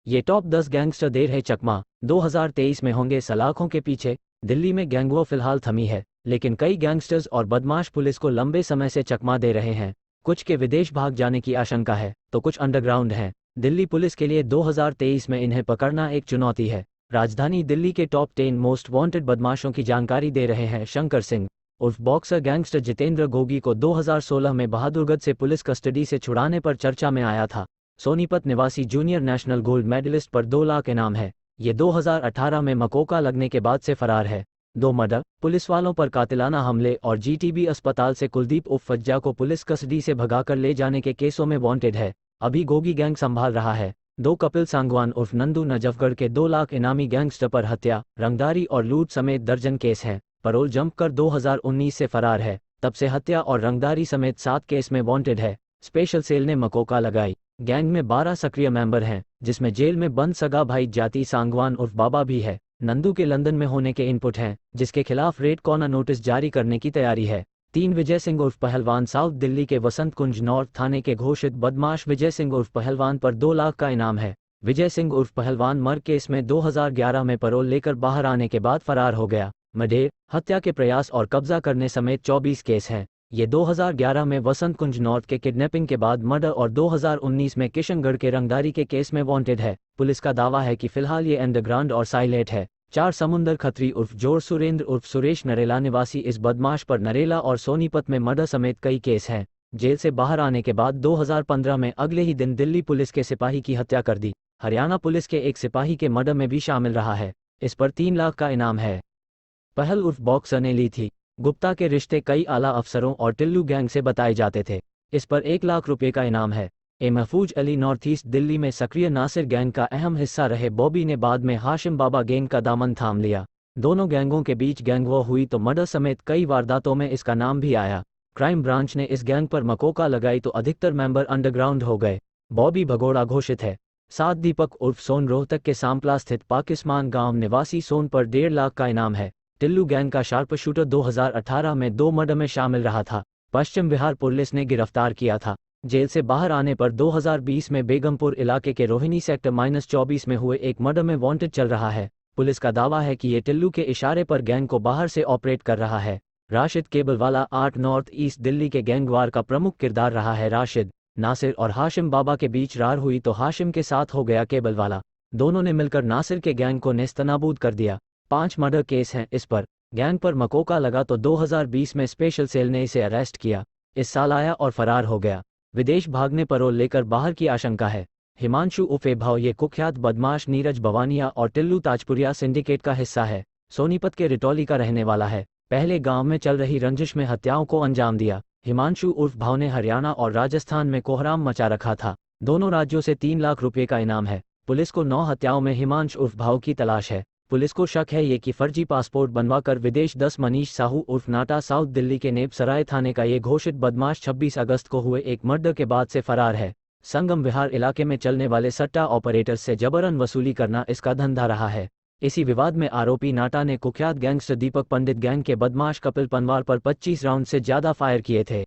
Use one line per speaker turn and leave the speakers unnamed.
ये top 10 gangster दे रहे चकमा 2023 में होंगे सलाखों के पीछे। दिल्ली में गैंगवॉर फिलहाल थमी है, लेकिन कई गैंगस्टर्स और बदमाश पुलिस को लंबे समय से चकमा दे रहे हैं। कुछ के विदेश भाग जाने की आशंका है तो कुछ अंडरग्राउंड हैं। दिल्ली पुलिस के लिए 2023 में इन्हें पकड़ना एक चुनौती है। राजधानी दिल्ली के टॉप 10 मोस्ट वांटेड बदमाशों की जानकारी दे रहे हैं शंकर सिंह उर्फ बॉक्सर। गैंगस्टर जितेंद्र गोगी को 2016 में बहादुरगढ़ से पुलिस कस्टडी से छुड़ाने पर चर्चा में आया था। सोनीपत निवासी जूनियर नेशनल गोल्ड मेडलिस्ट पर 2 लाख इनाम है। ये 2018 में मकोका लगने के बाद से फरार है। 2 मर्डर, पुलिस वालों पर कातिलाना हमले और जीटीबी अस्पताल से कुलदीप उर्फ फज्जा को पुलिस कस्टडी से भगाकर ले जाने के केसों में वांटेड है। अभी गोगी गैंग संभाल रहा है। 2 कपिल सांगवान उर्फ नंदू नजफगढ़ के 2 लाख इनामी गैंगस्टर पर हत्या, रंगदारी और लूट समेत दर्जन केस हैं। परोल जंप कर 2019 से फरार है, तब से हत्या और रंगदारी समेत 7 केस में वांटेड है। स्पेशल सेल ने मकोका लगाई। गैंग में 12 सक्रिय मेंबर हैं, जिसमें जेल में बंद सगा भाई जाति सांगवान उर्फ बाबा भी है। नंदू के लंदन में होने के इनपुट हैं, जिसके खिलाफ रेड कॉर्नर नोटिस जारी करने की तैयारी है। 3 विजय सिंह उर्फ पहलवान साउथ दिल्ली के वसंत कुंज नॉर्थ थाने के घोषित बदमाश विजय सिंह उर्फ पहलवान पर 2 लाख का इनाम है। विजय सिंह उर्फ पहलवान मर्ग केस में 2011 में परोल लेकर बाहर आने के बाद फरार हो गया। मर्डर, हत्या के प्रयास और कब्जा करने समेत 24 केस हैं। ये 2011 में वसंत कुंज नॉर्थ के किडनैपिंग के बाद मर्डर और 2019 में किशनगढ़ के रंगदारी के केस में वांटेड है। पुलिस का दावा है कि फिलहाल ये अंडरग्राउंड और साइलेंट है। 4 समुंदर खत्री उर्फ जोर सुरेंद्र उर्फ सुरेश नरेला निवासी इस बदमाश पर नरेला और सोनीपत में मर्डर समेत कई केस हैं। जेल से बाहर आने के बाद 2015 में अगले ही दिन दिल्ली पुलिस के सिपाही की हत्या कर दी। हरियाणा पुलिस के एक सिपाही के मर्डर में भी शामिल रहा है। इस पर 3 लाख का इनाम है। पहल उर्फ बॉक्सर ने ली थी। गुप्ता के रिश्ते कई आला अफसरों और टिल्लू गैंग से बताए जाते थे। इस पर 1 लाख रुपए का इनाम है। महफूज अली नॉर्थ ईस्ट दिल्ली में सक्रिय नासिर गैंग का अहम हिस्सा रहे बॉबी ने बाद में हाशिम बाबा गैंग का दामन थाम लिया। दोनों गैंगों के बीच गैंगवॉर हुई तो मर्डर समेत कई वारदातों में इसका नाम भी आया। क्राइम ब्रांच ने इस गैंग पर मकोका लगाई तो अधिकतर मेंबर अंडरग्राउंड हो गए। बॉबी भगोड़ा घोषित है। 7 दीपक उर्फ सोन रोहतक के सांपला स्थित पाकिस्तान गांव निवासी सोन पर 1.5 लाख का इनाम है। टिल्लू गैंग का शार्प शूटर 2018 में 2 मर्डर में शामिल रहा था। पश्चिम बिहार पुलिस ने गिरफ्तार किया था। जेल से बाहर आने पर 2020 में बेगमपुर इलाके के रोहिणी सेक्टर -24 में हुए एक मर्डर में वांटेड चल रहा है। पुलिस का दावा है कि ये टिल्लू के इशारे पर गैंग को बाहर से ऑपरेट कर रहा है। राशिद केबलवाला 8 नॉर्थ ईस्ट दिल्ली के गैंगवार का प्रमुख किरदार रहा है। राशिद, नासिर और हाशिम बाबा के बीच रार हुई तो हाशिम के साथ हो गया केबलवाला। दोनों ने मिलकर नासिर के गैंग को नेस्तनाबूद कर दिया। 5 मर्डर केस हैं इस पर। गैंग पर मकोका लगा तो 2020 में स्पेशल सेल ने इसे अरेस्ट किया। इस साल आया और फरार हो गया। विदेश भागने परोल लेकर बाहर की आशंका है। हिमांशु उर्फ भाव ये कुख्यात बदमाश नीरज बवानिया और टिल्लू ताजपुरिया सिंडिकेट का हिस्सा है। सोनीपत के रिटौली का रहने वाला है। पहले गांव में चल रही रंजिश में हत्याओं को अंजाम दिया। हिमांशु उर्फ भाव ने हरियाणा और राजस्थान में कोहराम मचा रखा था। दोनों राज्यों से 3 लाख रुपए का इनाम है। पुलिस को 9 हत्याओं में हिमांशु उर्फ भाव की तलाश है। पुलिस को शक है ये कि फर्जी पासपोर्ट बनवाकर विदेश 10 मनीष साहू उर्फ नाटा साउथ दिल्ली के नेप सराय थाने का ये घोषित बदमाश 26 अगस्त को हुए एक मर्डर के बाद से फरार है। संगम विहार इलाके में चलने वाले सट्टा ऑपरेटर्स से जबरन वसूली करना इसका धंधा रहा है। इसी विवाद में आरोपी नाटा ने कुख्यात गैंगस्टर दीपक पंडित गैंग के बदमाश कपिल पनवार पर 25 राउंड से ज्यादा फायर किए थे।